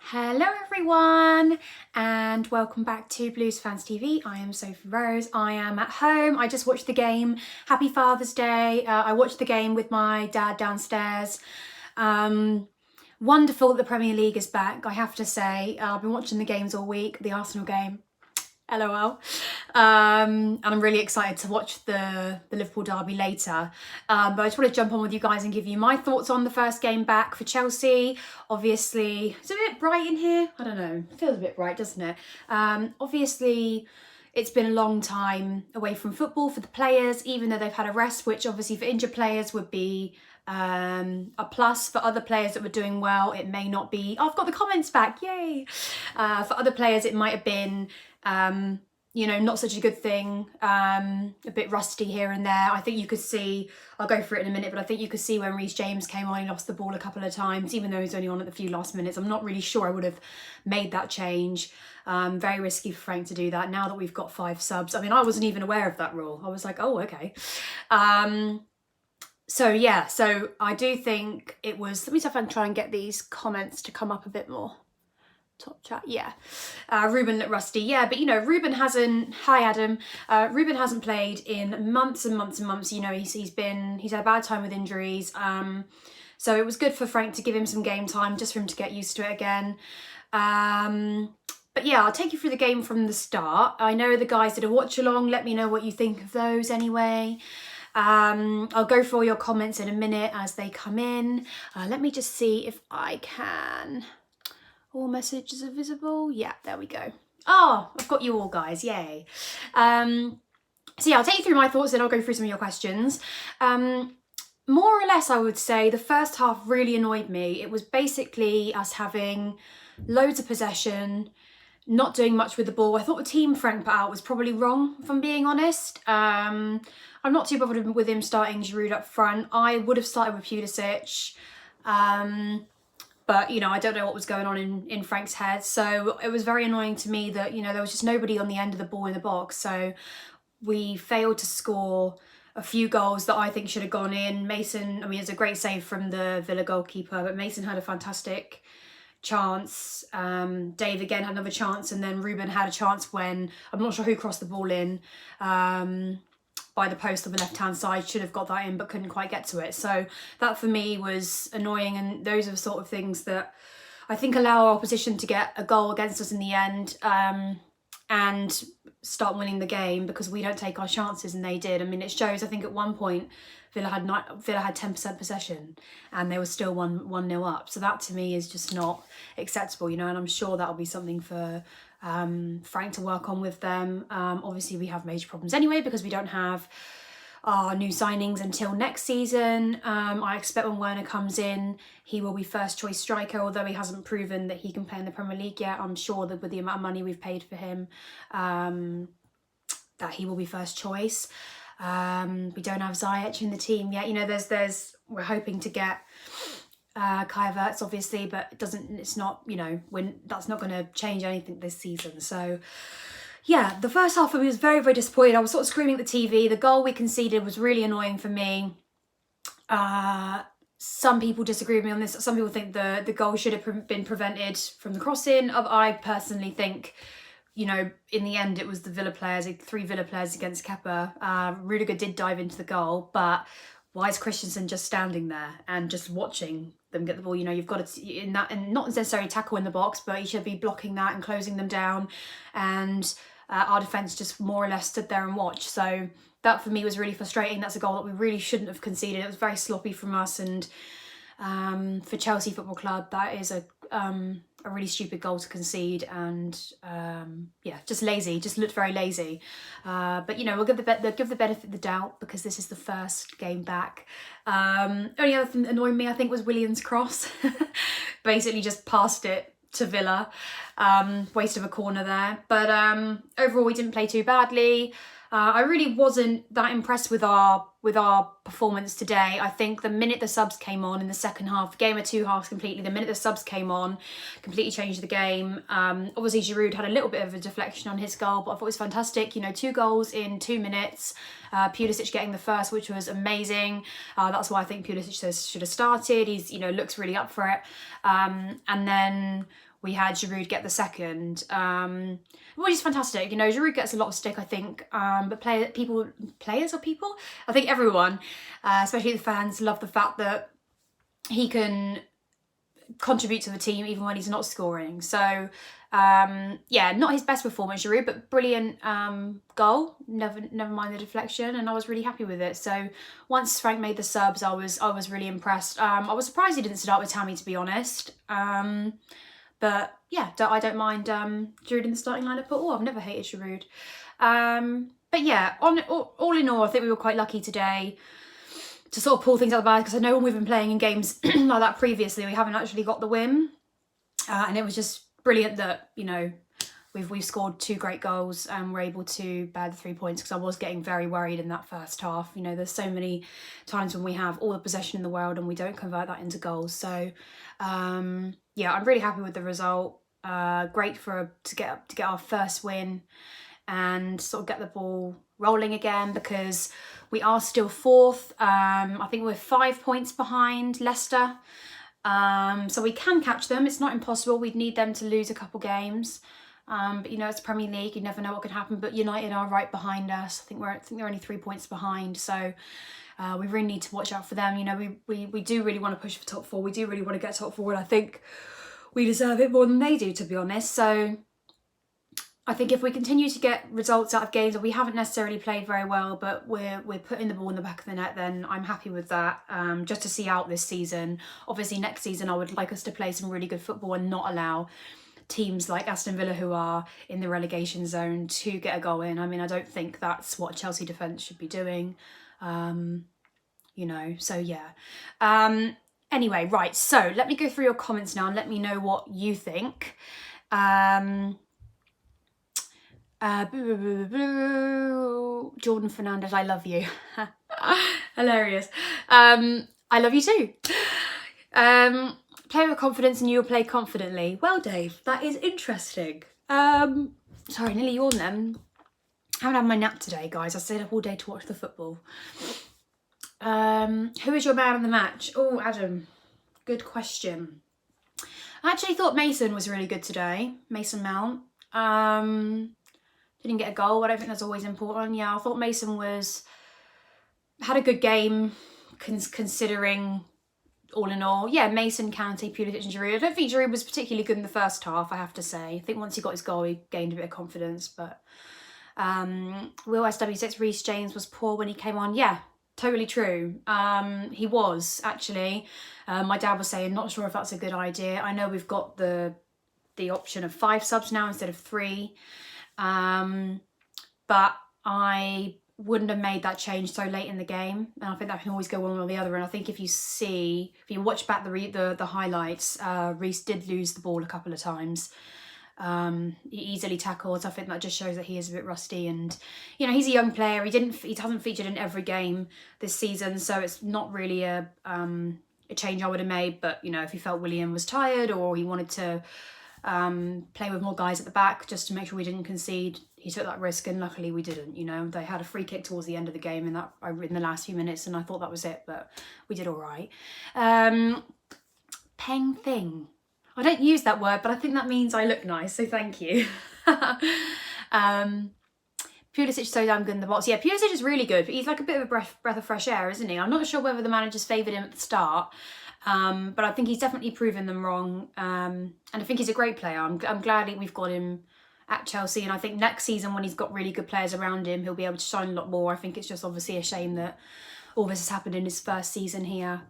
Hello everyone and welcome back to Blues Fans TV. I am Sophie Rose. I am at home. I just watched the game. Happy Father's Day. I watched the game with my dad downstairs. Wonderful that the Premier League is back, I have to say. I've been watching the games all week, the Arsenal game. LOL. And I'm really excited to watch the Liverpool derby later. But I just want to jump on with you guys and give you my thoughts on the first game back for Chelsea. Obviously, it's a bit bright in here. I don't know. It feels a bit bright, doesn't it? Obviously, it's been a long time away from football for the players, even though they've had a rest, which obviously for injured players would be a plus. For other players that were doing well, it may not be. Oh, I've got the comments back, yay! For other players, it might have been you know, not such a good thing, a bit rusty here and there. I think you could see, I'll go through it in a minute, but I think you could see when Reece James came on, he lost the ball a couple of times, even though he's only on at the few last minutes. I'm not really sure I would have made that change. Very risky for Frank to do that now that we've got 5 subs. I mean, I wasn't even aware of that rule. I was like, oh, okay. So yeah, so I do think it was, let me see if I can try and get these comments to come up a bit more. Top chat, yeah. Ruben looked rusty, yeah, but you know, Ruben hasn't, hi Adam, Ruben hasn't played in months and months and months. You know, he's had a bad time with injuries. So it was good for Frank to give him some game time, just for him to get used to it again. But yeah, I'll take you through the game from the start. I know the guys did a watch along, let me know what you think of those anyway. I'll go through all your comments in a minute as they come in. Let me just see if I can. All messages are visible. Yeah, there we go. Oh, I've got you all, guys. Yay. So yeah, I'll take you through my thoughts and I'll go through some of your questions. More or less, I would say the first half really annoyed me. It was basically us having loads of possession, not doing much with the ball. I thought the team Frank put out was probably wrong, if I'm being honest. I'm not too bothered with him starting Giroud up front. I would have started with PULISIC. But, you know, I don't know what was going on in Frank's head. So it was very annoying to me that, you know, there was just nobody on the end of the ball in the box. So we failed to score a few goals that I think should have gone in. Mason, I mean, it's a great save from the Villa goalkeeper, but Mason had a fantastic chance. Dave again had another chance, and then Ruben had a chance when, I'm not sure who crossed the ball in, by the post on the left-hand side, should have got that in but couldn't quite get to it. So that for me was annoying, and those are the sort of things that I think allow our opposition to get a goal against us in the end and start winning the game, because we don't take our chances and they did. I mean, it shows, I think at one point Villa had 10% possession and they were still 1-0 up. So that to me is just not acceptable, you know, and I'm sure that'll be something for Frank to work on with them. Obviously we have major problems anyway because we don't have our new signings until next season. I expect when Werner comes in, he will be first choice striker, although he hasn't proven that he can play in the Premier League yet. I'm sure that with the amount of money we've paid for him, that he will be first choice. We don't have Ziyech in the team yet. You know, we're hoping to get Kai Havertz, obviously, but it's not, you know, that's not going to change anything this season. So yeah, the first half of me was very, very disappointed. I was sort of screaming at the TV. The goal we conceded was really annoying for me. Some people disagree with me on this. Some people think the goal should have been prevented from the crossing. I personally think, you know, in the end it was the Villa players, 3 Villa players against Kepa. Rudiger did dive into the goal, but why is Christensen just standing there and just watching them get the ball? You know, you've got to, and not necessarily tackle in the box, but you should be blocking that and closing them down. And our defence just more or less stood there and watched. So that for me was really frustrating. That's a goal that we really shouldn't have conceded. It was very sloppy from us, and for Chelsea Football Club, that is a really stupid goal to concede, and yeah, just lazy, just looked very lazy. But you know, we'll give the benefit of the doubt because this is the first game back. Only other thing that annoyed me, I think, was Willian's cross. Basically just passed it to Villa. Waste of a corner there. But overall we didn't play too badly. I really wasn't that impressed with our with our performance today. I think the minute the subs came on in the second half, game of two halves completely, the minute the subs came on, completely changed the game. Obviously Giroud had a little bit of a deflection on his goal, but I thought it was fantastic. You know, 2 goals in 2 minutes. Pulisic getting the first, which was amazing. That's why I think Pulisic should have started. He's, you know, looks really up for it. And then we had Giroud get the second, which is fantastic. You know, Giroud gets a lot of stick, I think, but players, I think everyone, especially the fans, love the fact that he can contribute to the team even when he's not scoring. So, yeah, not his best performance, Giroud, but brilliant goal. Never mind the deflection, and I was really happy with it. So once Frank made the subs, I was really impressed. I was surprised he didn't start with Tammy, to be honest. But yeah, I don't mind Giroud in the starting lineup at all. I've never hated Giroud. But yeah, all in all, I think we were quite lucky today to sort of pull things out of the bag, because I know when we've been playing in games like that previously, we haven't actually got the win. And it was just brilliant that, you know, we've scored 2 great goals and we're able to bear the 3 points, because I was getting very worried in that first half. You know, there's so many times when we have all the possession in the world and we don't convert that into goals. So yeah, I'm really happy with the result. Great to get our first win and sort of get the ball rolling again, because we are still 4th. I think we're 5 points behind Leicester. So we can catch them. It's not impossible. We'd need them to lose a couple games. But you know, it's Premier League. You never know what could happen. But United are right behind us. I think they're only 3 points behind. So we really need to watch out for them. You know, we do really want to push for top 4. We do really want to get top 4, and I think we deserve it more than they do, to be honest. So I think if we continue to get results out of games that we haven't necessarily played very well, but we're putting the ball in the back of the net, then I'm happy with that, just to see out this season. Obviously next season I would like us to play some really good football and not allow teams like Aston Villa, who are in the relegation zone, to get a goal in. I mean, I don't think that's what Chelsea defence should be doing, you know, so yeah. Anyway, right, so let me go through your comments now and let me know what you think. Jordan Fernandez, I love you. Hilarious. I love you too. Play with confidence and you will play confidently. Well, Dave, that is interesting. Sorry, nearly yawned then. I haven't had my nap today, guys. I stayed up all day to watch the football. Who is your man of the match? Oh, Adam, good question. I actually thought Mason was really good today. Mason Mount. Didn't get a goal. I don't think that's always important. Yeah, I thought Mason had a good game, considering all in all. Yeah, Mason, Kante, Pulisic and Giroud. I don't think Giroud was particularly good in the first half, I have to say. I think once he got his goal, he gained a bit of confidence. But Will SW6, Reece James was poor when he came on. Yeah, totally true. He was, actually. My dad was saying, not sure if that's a good idea. I know we've got the option of 5 subs now instead of 3. But I wouldn't have made that change so late in the game, and I think that can always go one or the other. And I think if you watch back the highlights, Reece did lose the ball a couple of times. He easily tackled. I think that just shows that he is a bit rusty, and you know, he's a young player. He hasn't featured in every game this season, so it's not really a change I would have made. But you know, if he felt Willian was tired or he wanted to play with more guys at the back just to make sure we didn't concede, he took that risk, and luckily we didn't. You know, they had a free kick towards the end of the game in the last few minutes, and I thought that was it, but we did all right. Peng thing. I don't use that word, but I think that means I look nice, so thank you. Pulisic so damn good in the box. Yeah, Pulisic is really good, but he's like a bit of a breath of fresh air, isn't he? I'm not sure whether the managers favoured him at the start, but I think he's definitely proven them wrong. And I think he's a great player. I'm glad we've got him at Chelsea, and I think next season when he's got really good players around him, he'll be able to shine a lot more. I think it's just obviously a shame that all this has happened in his first season here.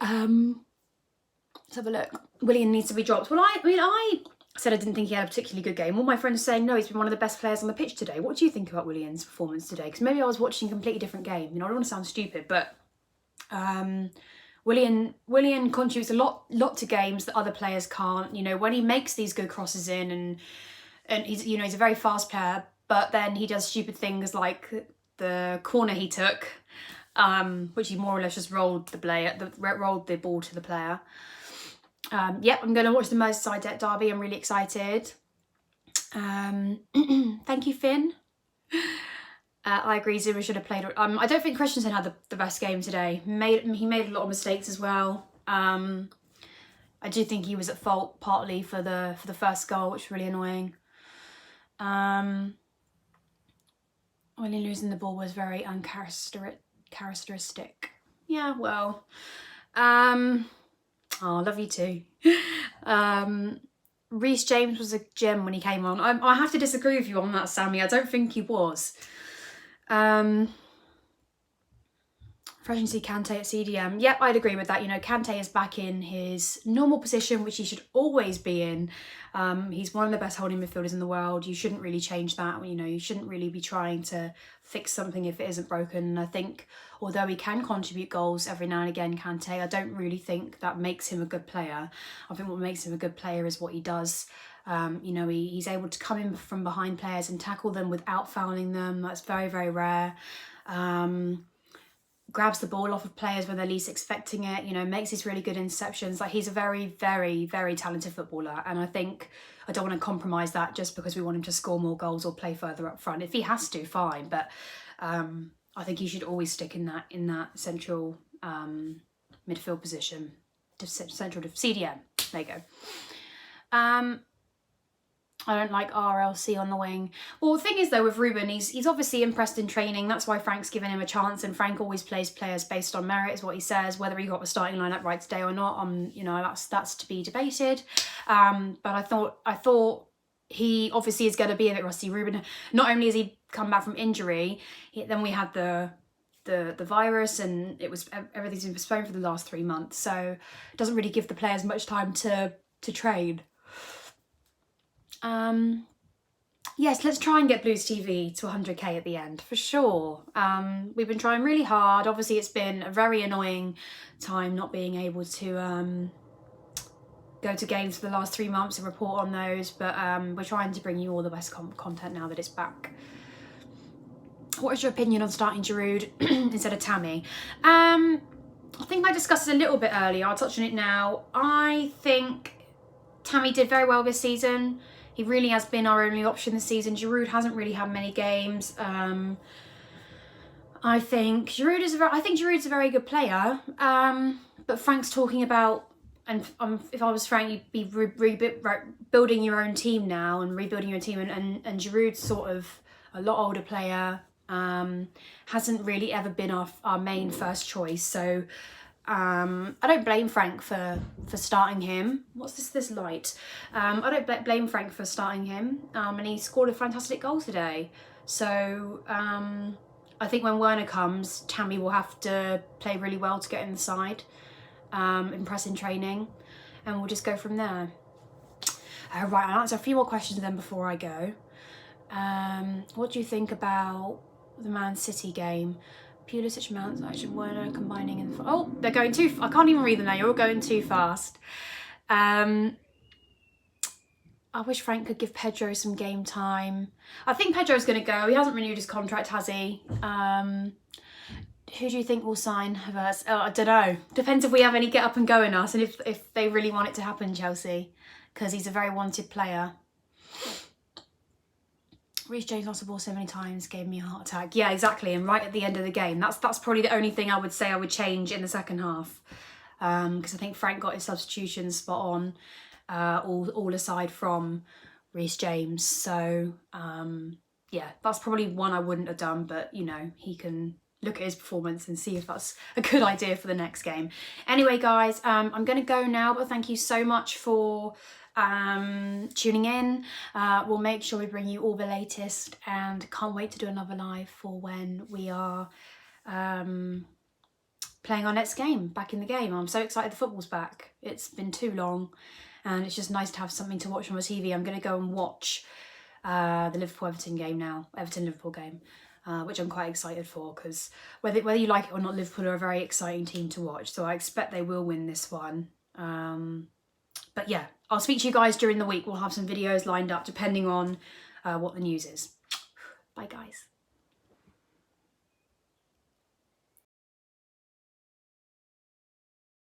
Let's have a look. Willian needs to be dropped. Well, I said I didn't think he had a particularly good game. All my friends are saying, no, he's been one of the best players on the pitch today. What do you think about Willian's performance today? Because maybe I was watching a completely different game. You know, I don't want to sound stupid, but Willian contributes a lot to games that other players can't. You know, when he makes these good crosses in, and he's, you know, he's a very fast player, but then he does stupid things like the corner he took which he more or less just rolled the ball to the player. Yep, I'm going to watch the Merseyside derby. I'm really excited. Thank you, Finn. I agree, Zuma should have played. I don't think Christensen had the best game today. He made a lot of mistakes as well. I do think he was at fault partly for the first goal, which was really annoying. Only losing the ball was very uncharacteristic. Yeah, well, oh, love you too. Reece James was a gem when he came on. I have to disagree with you on that, Sammy. I don't think he was. Fresh to see Kante at CDM. Yep, I'd agree with that. You know, Kante is back in his normal position, which he should always be in. He's one of the best holding midfielders in the world. You shouldn't really change that. You know, you shouldn't really be trying to fix something if it isn't broken. And I think, although he can contribute goals every now and again, Kante, I don't really think that makes him a good player. I think what makes him a good player is what he does. You know, he's able to come in from behind players and tackle them without fouling them. That's very, very rare. Grabs the ball off of players when they're least expecting it, you know, makes these really good interceptions. Like, he's a very, very, very talented footballer. And I think I don't want to compromise that just because we want him to score more goals or play further up front. If he has to, fine. But I think he should always stick in that central midfield position, central CDM. There you go. I don't like RLC on the wing. Well, the thing is though with Ruben, he's obviously impressed in training. That's why Frank's given him a chance, and Frank always plays players based on merit, is what he says. Whether he got the starting lineup right today or not, you know, that's to be debated. But I thought he obviously is going to be a bit rusty. Ruben, not only has he come back from injury, then we had the virus, and everything's been postponed for the last 3 months, so it doesn't really give the players much time to train. Yes, let's try and get Blues TV to 100k at the end, for sure. We've been trying really hard. Obviously, it's been a very annoying time not being able to go to games for the last 3 months and report on those, but we're trying to bring you all the best content now that it's back. What is your opinion on starting Giroud instead of Tammy? I think I discussed it a little bit earlier. I'll touch on it now. I think Tammy did very well this season. He really has been our only option this season. Giroud hasn't really had many games. I think Giroud's a very good player. But Frank's talking about, and if I was Frank, you'd be building your own team now and rebuilding your team. And Giroud's sort of a lot older player. Hasn't really ever been our main first choice. So I don't blame Frank for starting him. What's this light? I don't blame Frank for starting him, and he scored a fantastic goal today. So I think when Werner comes, Tammy will have to play really well to get in the side, impress in training, and we'll just go from there. Right, I'll answer a few more questions then before I go. What do you think about the Man City game? Pulisic, Mount, Action, Werner combining in the... Oh, they're going too... I can't even read them now. You're all going too fast. I wish Frank could give Pedro some game time. I think Pedro's going to go. He hasn't renewed his contract, has he? Who do you think will sign Havertz? I don't know. Depends if we have any get up and go in us, and if they really want it to happen, Chelsea, because he's a very wanted player. Reece James lost the ball so many times, gave me a heart attack. Yeah, exactly. And right at the end of the game, that's probably the only thing I would say I would change in the second half, because I think Frank got his substitutions spot on, all aside from Reece James. So yeah, that's probably one I wouldn't have done, but you know, he can look at his performance and see if that's a good idea for the next game. Anyway, guys, I'm going to go now, but thank you so much for tuning in. We'll make sure we bring you all the latest, and can't wait to do another live for when we are playing our next game, back in the game. I'm so excited the football's back. It's been too long, and it's just nice to have something to watch on my TV. I'm going to go and watch the Liverpool-Everton game now, Everton-Liverpool game, which I'm quite excited for, because whether you like it or not, Liverpool are a very exciting team to watch, so I expect they will win this one. But yeah, I'll speak to you guys during the week. We'll have some videos lined up depending on what the news is. Bye, guys.